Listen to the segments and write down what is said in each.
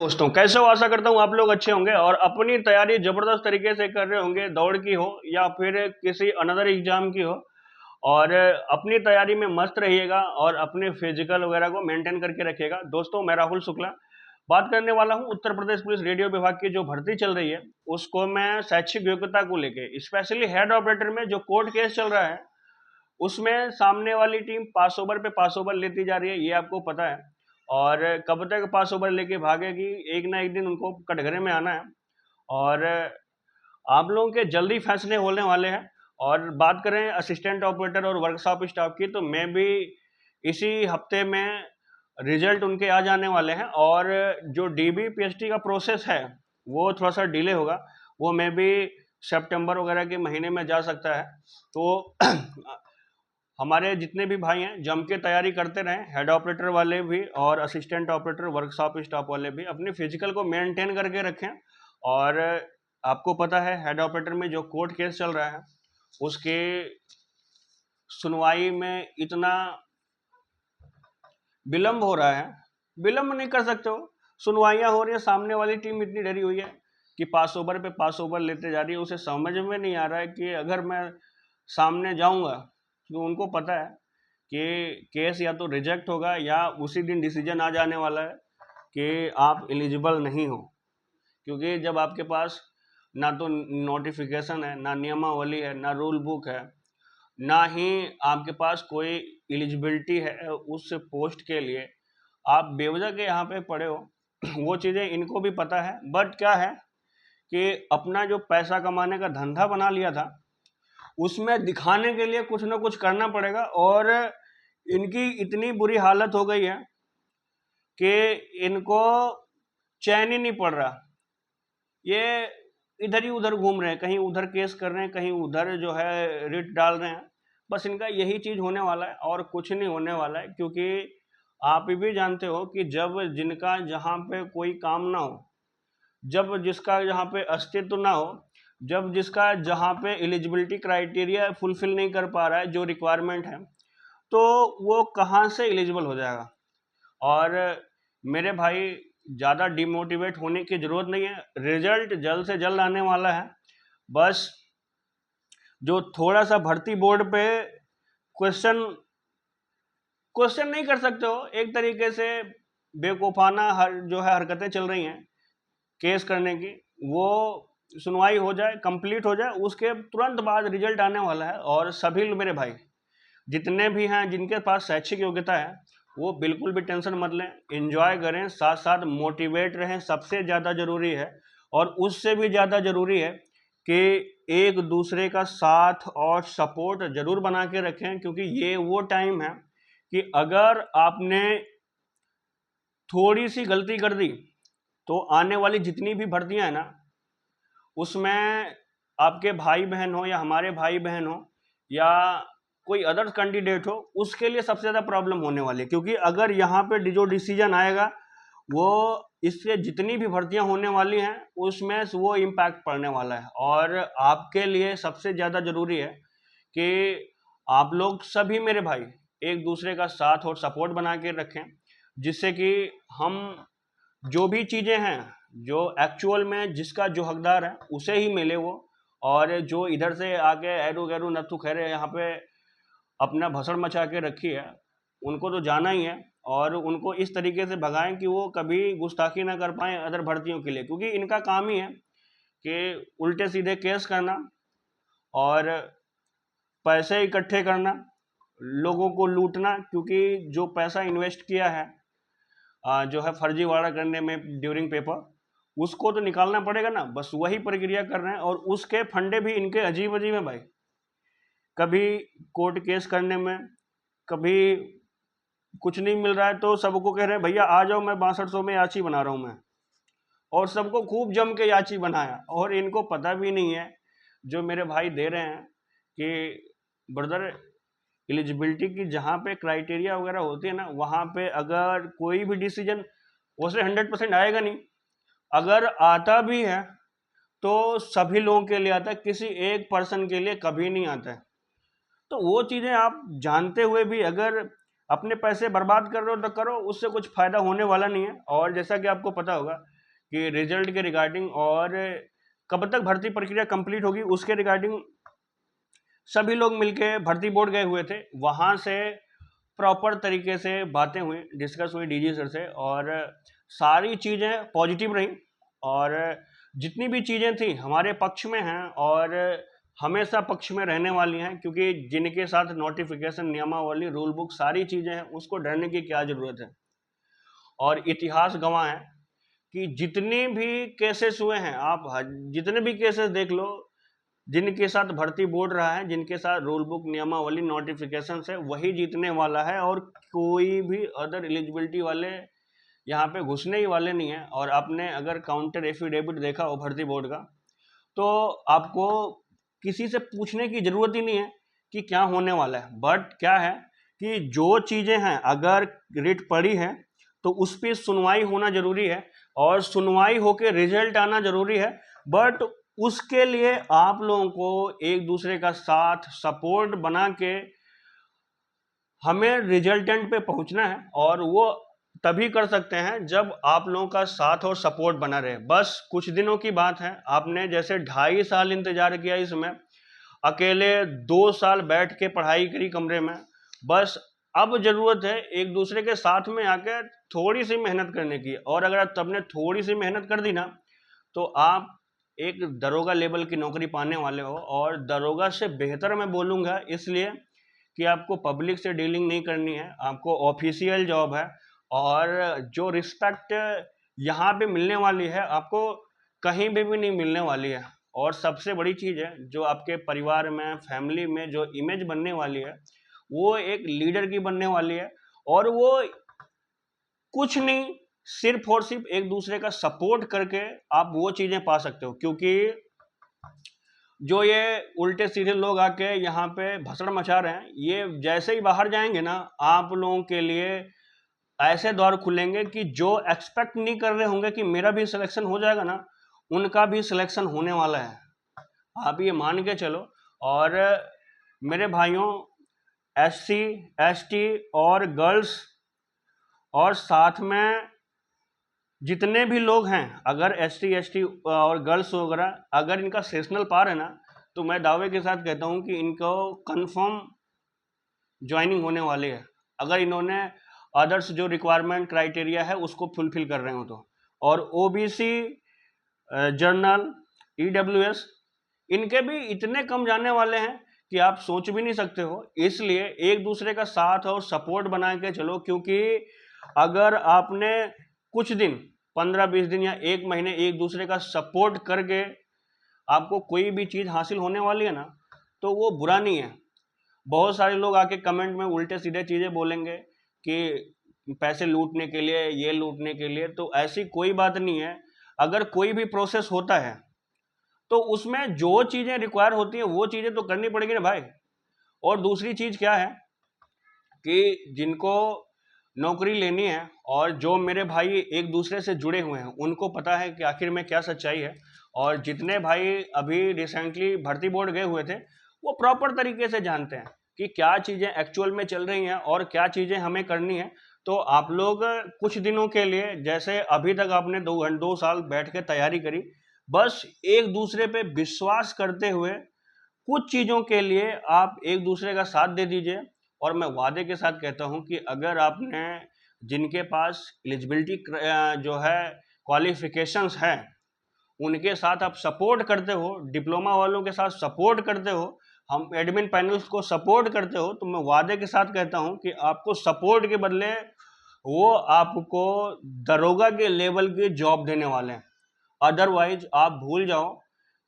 दोस्तों कैसे हो, आशा करता हूँ आप लोग अच्छे होंगे और अपनी तैयारी जबरदस्त तरीके से कर रहे होंगे, दौड़ की हो या फिर किसी अनदर एग्जाम की हो। और अपनी तैयारी में मस्त रहिएगा और अपने फिजिकल वगैरह को मेंटेन करके रखिएगा। दोस्तों मैं राहुल शुक्ला बात करने वाला हूँ उत्तर प्रदेश पुलिस रेडियो विभाग की जो भर्ती चल रही है उसको मैं शैक्षिक योग्यता को लेके स्पेशली हेड ऑपरेटर में जो कोर्ट केस चल रहा है उसमें सामने वाली टीम पास ओवर पे पास ओवर लेती जा रही है, ये आपको पता है। और कब तक पास ओवर लेके भागेगी, एक ना एक दिन उनको कटघरे में आना है। और आप लोगों के जल्दी फैसले होने वाले हैं। और बात करें असिस्टेंट ऑपरेटर और वर्कशॉप स्टाफ की, तो मैं भी इसी हफ्ते में रिजल्ट उनके आ जाने वाले हैं। और जो डीबी पीएचडी का प्रोसेस है वो थोड़ा सा डिले होगा, वो मैं भी सितंबर वगैरह के महीने में जा सकता है। तो हमारे जितने भी भाई हैं जम के तैयारी करते रहें, हेड ऑपरेटर वाले भी और असिस्टेंट ऑपरेटर वर्कशॉप स्टाफ वाले भी अपने फिजिकल को मेंटेन करके रखें। और आपको पता है हेड ऑपरेटर में जो कोर्ट केस चल रहा है उसके सुनवाई में इतना विलंब हो रहा है, विलंब नहीं कर सकते हो, सुनवाइयां हो रही है, सामने वाली टीम इतनी डरी हुई है कि पास ओवर पे पास ओवर लेते जा रही है। उसे समझ में नहीं आ रहा है कि अगर मैं सामने जाऊंगा तो उनको पता है कि केस या तो रिजेक्ट होगा या उसी दिन डिसीजन आ जाने वाला है कि आप एलिजिबल नहीं हो। क्योंकि जब आपके पास ना तो नोटिफिकेशन है, ना नियमावली है, ना रूल बुक है, ना ही आपके पास कोई एलिजिबिलिटी है उस पोस्ट के लिए, आप बेवजह के यहाँ पे पड़े हो। वो चीज़ें इनको भी पता है, बट क्या है कि अपना जो पैसा कमाने का धंधा बना लिया था उसमें दिखाने के लिए कुछ ना कुछ करना पड़ेगा। और इनकी इतनी बुरी हालत हो गई है कि इनको चैन ही नहीं पड़ रहा, ये इधर ही उधर घूम रहे हैं, कहीं उधर केस कर रहे हैं, कहीं उधर जो है रिट डाल रहे हैं। बस इनका यही चीज होने वाला है और कुछ नहीं होने वाला है। क्योंकि आप भी जानते हो कि जब जिनका जहाँ पे कोई काम ना हो, जब जिसका जहाँ पे अस्तित्व ना हो, जब जिसका जहाँ पे एलिजिबिलिटी क्राइटेरिया फुलफिल नहीं कर पा रहा है जो रिक्वायरमेंट है, तो वो कहाँ से एलिजिबल हो जाएगा। और मेरे भाई ज़्यादा डिमोटिवेट होने की ज़रूरत नहीं है, रिजल्ट जल्द से जल्द आने वाला है। बस जो थोड़ा सा भर्ती बोर्ड पे क्वेश्चन क्वेश्चन नहीं कर सकते हो, एक तरीके से बेवकूफ़ाना जो है हरकतें चल रही हैं केस करने की, वो सुनवाई हो जाए, कंप्लीट हो जाए, उसके तुरंत बाद रिजल्ट आने वाला है। और सभी मेरे भाई जितने भी हैं जिनके पास शैक्षिक योग्यता है वो बिल्कुल भी टेंशन मत लें, एंजॉय करें, साथ साथ मोटिवेट रहें, सबसे ज़्यादा ज़रूरी है। और उससे भी ज़्यादा ज़रूरी है कि एक दूसरे का साथ और सपोर्ट ज़रूर बना के रखें। क्योंकि ये वो टाइम है कि अगर आपने थोड़ी सी गलती कर दी तो आने वाली जितनी भी भर्तियां हैं ना उसमें आपके भाई बहन हो या हमारे भाई बहन हो या कोई अदर कैंडिडेट हो, उसके लिए सबसे ज़्यादा प्रॉब्लम होने वाली है। क्योंकि अगर यहाँ पे जो डिसीजन आएगा वो इससे जितनी भी भर्तियां होने वाली हैं उसमें वो इम्पैक्ट पड़ने वाला है। और आपके लिए सबसे ज़्यादा ज़रूरी है कि आप लोग सभी मेरे भाई एक दूसरे का साथ और सपोर्ट बना के रखें, जिससे कि हम जो भी चीज़ें हैं जो एक्चुअल में जिसका जो हकदार है उसे ही मिले वो। और जो इधर से आके ऐरू गैरू नत्थु खैरे यहाँ पे अपना भसड़ मचा के रखी है, उनको तो जाना ही है। और उनको इस तरीके से भगाएं कि वो कभी गुस्ताखी ना कर पाएं अदर भर्तियों के लिए। क्योंकि इनका काम ही है कि उल्टे सीधे केस करना और पैसे इकट्ठे करना, लोगों को लूटना। क्योंकि जो पैसा इन्वेस्ट किया है जो है फर्जीवाड़ा करने में ड्यूरिंग पेपर, उसको तो निकालना पड़ेगा ना, बस वही प्रक्रिया कर रहे हैं। और उसके फंडे भी इनके अजीब अजीब हैं भाई, कभी कोर्ट केस करने में, कभी कुछ नहीं मिल रहा है तो सबको कह रहे हैं भैया आ जाओ, मैं 6200 में याची बना रहा हूँ मैं। और सबको खूब जम के याची बनाया। और इनको पता भी नहीं है जो मेरे भाई दे रहे हैं कि ब्रदर एलिजिबिलिटी की जहाँ पे क्राइटेरिया वगैरह होती है ना, वहाँ पे अगर कोई भी डिसीजन वैसे 100% आएगा नहीं, अगर आता भी है तो सभी लोगों के लिए आता है, किसी एक पर्सन के लिए कभी नहीं आता है। तो वो चीज़ें आप जानते हुए भी अगर अपने पैसे बर्बाद कर रहे हो तो करो, उससे कुछ फ़ायदा होने वाला नहीं है। और जैसा कि आपको पता होगा कि रिजल्ट के रिगार्डिंग और कब तक भर्ती प्रक्रिया कंप्लीट होगी उसके रिगार्डिंग सभी लोग मिलके भर्ती बोर्ड गए हुए थे। वहाँ से प्रॉपर तरीके से बातें हुई, डिस्कस हुई डीजी सर से, और सारी चीज़ें पॉजिटिव रही और जितनी भी चीज़ें थी हमारे पक्ष में हैं और हमेशा पक्ष में रहने वाली हैं, क्योंकि जिनके साथ नोटिफिकेशन, नियमावली, रूल बुक सारी चीज़ें हैं, उसको डरने की क्या ज़रूरत है। और इतिहास गवाह है कि जितने भी केसेस हुए हैं, आप जितने भी केसेस देख लो, जिनके साथ भर्ती बोर्ड रहा है, जिनके साथ रूल बुक, नियमावली, नोटिफिकेशन है, वही जीतने वाला है और कोई भी अदर एलिजिबिलिटी वाले यहाँ पे घुसने ही वाले नहीं है। और आपने अगर काउंटर एफिडेविट देखा हो भर्ती बोर्ड का, तो आपको किसी से पूछने की ज़रूरत ही नहीं है कि क्या होने वाला है। बट क्या है कि जो चीज़ें हैं, अगर रिट पड़ी है तो उस पर सुनवाई होना जरूरी है और सुनवाई होकर रिजल्ट आना जरूरी है। बट उसके लिए आप लोगों को एक दूसरे का साथ, सपोर्ट बना के हमें रिजल्टेंट पे पहुंचना है, और वो तभी कर सकते हैं जब आप लोगों का साथ और सपोर्ट बना रहे। बस कुछ दिनों की बात है, आपने जैसे 2.5 साल इंतजार किया, इसमें अकेले 2 साल बैठ के पढ़ाई करी कमरे में। बस अब जरूरत है एक दूसरे के साथ में आकर थोड़ी सी मेहनत करने की, और अगर आप तब ने थोड़ी सी मेहनत कर दी ना, तो आप एक दरोगा लेवल की नौकरी पाने वाले हो। और दरोगा से बेहतर मैं बोलूँगा, इसलिए कि आपको पब्लिक से डीलिंग नहीं करनी है, आपको ऑफिशियल जॉब है, और जो रिस्पेक्ट यहाँ पे मिलने वाली है आपको कहीं भी नहीं मिलने वाली है। और सबसे बड़ी चीज़ है, जो आपके परिवार में, फैमिली में जो इमेज बनने वाली है, वो एक लीडर की बनने वाली है। और वो कुछ नहीं, सिर्फ और सिर्फ एक दूसरे का सपोर्ट करके आप वो चीज़ें पा सकते हो। क्योंकि जो ये उल्टे सीधे लोग आके यहाँ पे भसड़ मचा रहे हैं, ये जैसे ही बाहर जाएंगे ना, आप लोगों के लिए ऐसे द्वार खुलेंगे कि जो एक्सपेक्ट नहीं कर रहे होंगे कि मेरा भी सिलेक्शन हो जाएगा ना, उनका भी सिलेक्शन होने वाला है। आप ये मान के चलो। और मेरे भाइयों, SC, ST और गर्ल्स, और साथ में जितने भी लोग हैं, अगर SC, ST और गर्ल्स वगैरह अगर इनका सेशनल पार है ना, तो मैं दावे के साथ कहता हूँ कि इनको कंफर्म ज्वाइनिंग होने वाली है, अगर इन्होंने अदर्स जो रिक्वायरमेंट क्राइटेरिया है उसको फुलफिल कर रहे हो तो। और OBC, जर्नल, EWS, इनके भी इतने कम जाने वाले हैं कि आप सोच भी नहीं सकते हो। इसलिए एक दूसरे का साथ और सपोर्ट बना के चलो, क्योंकि अगर आपने कुछ दिन, 15-20 दिन या 1 महीने एक दूसरे का सपोर्ट करके आपको कोई भी चीज़ हासिल होने वाली है ना, तो वो बुरा नहीं है। बहुत सारे लोग आके कमेंट में उल्टे सीधे चीज़ें बोलेंगे कि पैसे लूटने के लिए, ये लूटने के लिए, तो ऐसी कोई बात नहीं है। अगर कोई भी प्रोसेस होता है तो उसमें जो चीज़ें रिक्वायर होती हैं वो चीज़ें तो करनी पड़ेगी ना भाई। और दूसरी चीज़ क्या है कि जिनको नौकरी लेनी है, और जो मेरे भाई एक दूसरे से जुड़े हुए हैं, उनको पता है कि आखिर में क्या सच्चाई है। और जितने भाई अभी रिसेंटली भर्ती बोर्ड गए हुए थे, वो प्रॉपर तरीके से जानते हैं कि क्या चीज़ें एक्चुअल में चल रही हैं और क्या चीज़ें हमें करनी है। तो आप लोग कुछ दिनों के लिए, जैसे अभी तक आपने 2 साल बैठ के तैयारी करी, बस एक दूसरे पे विश्वास करते हुए कुछ चीज़ों के लिए आप एक दूसरे का साथ दे दीजिए। और मैं वादे के साथ कहता हूं कि अगर आपने, जिनके पास एलिजिबिलिटी जो है, क्वालिफिकेशंस हैं, उनके साथ आप सपोर्ट करते हो, डिप्लोमा वालों के साथ सपोर्ट करते हो, हम एडमिन पैनल्स को सपोर्ट करते हो, तो मैं वादे के साथ कहता हूं कि आपको सपोर्ट के बदले वो आपको दरोगा के लेवल की जॉब देने वाले हैं। अदरवाइज आप भूल जाओ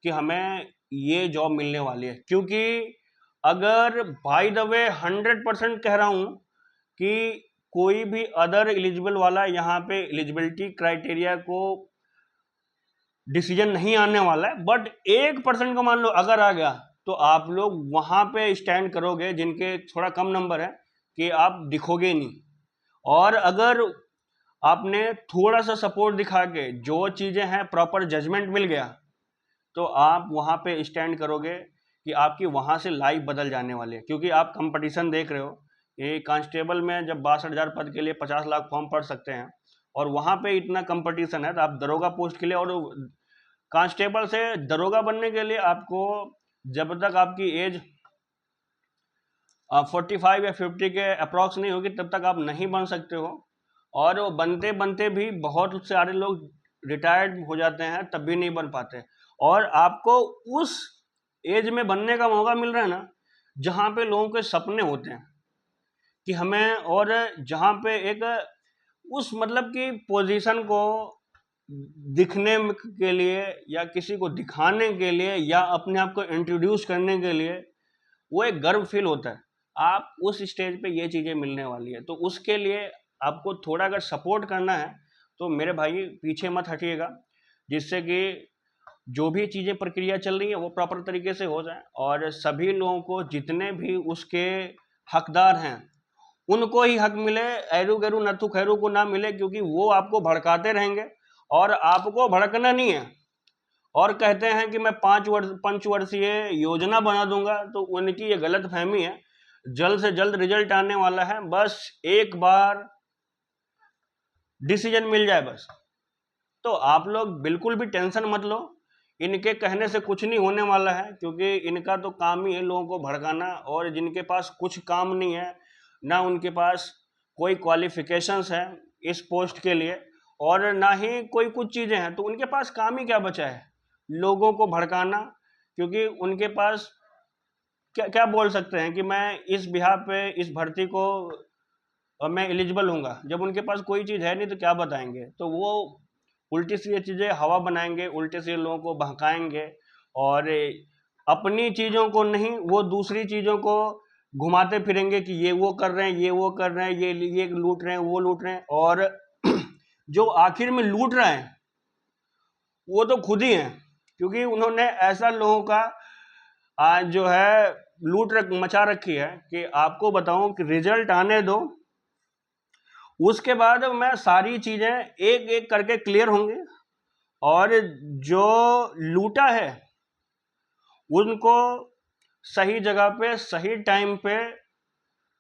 कि हमें ये जॉब मिलने वाली है। क्योंकि अगर बाय द वे 100% कह रहा हूं कि कोई भी अदर एलिजिबल वाला यहाँ पे एलिजिबिलिटी क्राइटेरिया को डिसीजन नहीं आने वाला है, बट 1% का मान लो अगर आ गया, तो आप लोग वहां पे स्टैंड करोगे जिनके थोड़ा कम नंबर है, कि आप दिखोगे नहीं। और अगर आपने थोड़ा सा सपोर्ट दिखा के जो चीज़ें हैं प्रॉपर जजमेंट मिल गया, तो आप वहाँ पे स्टैंड करोगे कि आपकी वहाँ से लाइफ बदल जाने वाली है। क्योंकि आप कंपटीशन देख रहे हो, ये कांस्टेबल में जब 62,000 पद के लिए 50 लाख फॉर्म पड़ सकते हैं, और वहाँ पे इतना कंपटीशन है, तो आप दरोगा पोस्ट के लिए और कांस्टेबल से दरोगा बनने के लिए आपको जब तक आपकी एज 45 या 50 के अप्रॉक्स नहीं होगी तब तक आप नहीं बन सकते हो। और वो बनते बनते भी बहुत सारे लोग रिटायर्ड हो जाते हैं तब भी नहीं बन पाते। और आपको उस एज में बनने का मौका मिल रहा है ना जहाँ पे लोगों के सपने होते हैं कि हमें, और जहाँ पे एक उस मतलब की पोजीशन को दिखने के लिए या किसी को दिखाने के लिए या अपने आप को इंट्रोड्यूस करने के लिए वो एक गर्व फील होता है। आप उस स्टेज पे ये चीज़ें मिलने वाली है, तो उसके लिए आपको थोड़ा अगर सपोर्ट करना है तो मेरे भाई पीछे मत हटिएगा, जिससे कि जो भी चीज़ें प्रक्रिया चल रही है वो प्रॉपर तरीके से हो जाए और सभी लोगों को जितने भी उसके हकदार हैं उनको ही हक मिले, एरू गैरू नथु खैरू को ना मिले, क्योंकि वो आपको भड़काते रहेंगे और आपको भड़कना नहीं है। और कहते हैं कि मैं 5 वर्षीय योजना बना दूंगा, तो उनकी ये गलत फहमी है। जल्द से जल्द रिजल्ट आने वाला है, बस एक बार डिसीजन मिल जाए बस। तो आप लोग बिल्कुल भी टेंशन मत लो, इनके कहने से कुछ नहीं होने वाला है, क्योंकि इनका तो काम ही है लोगों को भड़काना। और जिनके पास कुछ काम नहीं है, ना उनके पास कोई क्वालिफिकेशंस है इस पोस्ट के लिए और ना ही कोई कुछ चीज़ें हैं, तो उनके पास काम ही क्या बचा है, लोगों को भड़काना। क्योंकि उनके पास क्या क्या बोल सकते हैं कि मैं इस बिहार पे इस भर्ती को मैं एलिजिबल हूँगा, जब उनके पास कोई चीज़ है नहीं तो क्या बताएंगे। तो वो उल्टी सीधी चीज़ें हवा बनाएंगे, उल्टे सीधे लोगों को बहकाएंगे और अपनी चीज़ों को नहीं, वो दूसरी चीज़ों को घुमाते फिरेंगे कि ये वो कर रहे हैं, ये वो कर रहे हैं, ये लूट रहे हैं, वो लूट रहे हैं। और जो आखिर में लूट रहे हैं वो तो खुद ही हैं, क्योंकि उन्होंने ऐसा लोगों का आज जो है लूट मचा रखी है कि आपको बताऊं कि रिजल्ट आने दो, उसके बाद मैं सारी चीज़ें एक एक करके क्लियर होंगी और जो लूटा है उनको सही जगह पे सही टाइम पे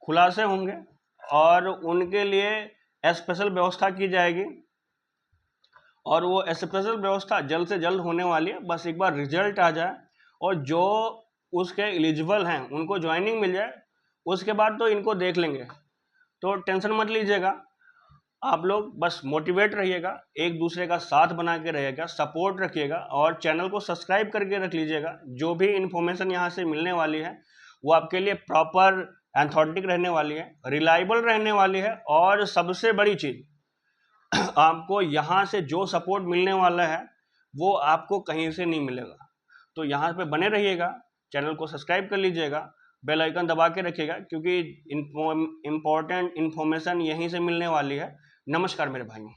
खुलासे होंगे और उनके लिए स्पेशल व्यवस्था की जाएगी। और वो स्पेशल व्यवस्था जल्द से जल्द होने वाली है, बस एक बार रिजल्ट आ जाए और जो उसके एलिजिबल हैं उनको ज्वाइनिंग मिल जाए, उसके बाद तो इनको देख लेंगे। तो टेंशन मत लीजिएगा, आप लोग बस मोटिवेट रहिएगा, एक दूसरे का साथ बना के रहिएगा, सपोर्ट रखिएगा और चैनल को सब्सक्राइब करके रख लीजिएगा। जो भी इन्फॉर्मेशन यहाँ से मिलने वाली है वो आपके लिए प्रॉपर एथेंटिक रहने वाली है, रिलायबल रहने वाली है। और सबसे बड़ी चीज़, आपको यहाँ से जो सपोर्ट मिलने वाला है वो आपको कहीं से नहीं मिलेगा। तो यहाँ पे बने रहिएगा, चैनल को सब्सक्राइब कर लीजिएगा, बेल आइकन दबा के रखिएगा, क्योंकि इम्पोर्टेंट इन्फॉर्मेशन यहीं से मिलने वाली है। नमस्कार मेरे भाइयों।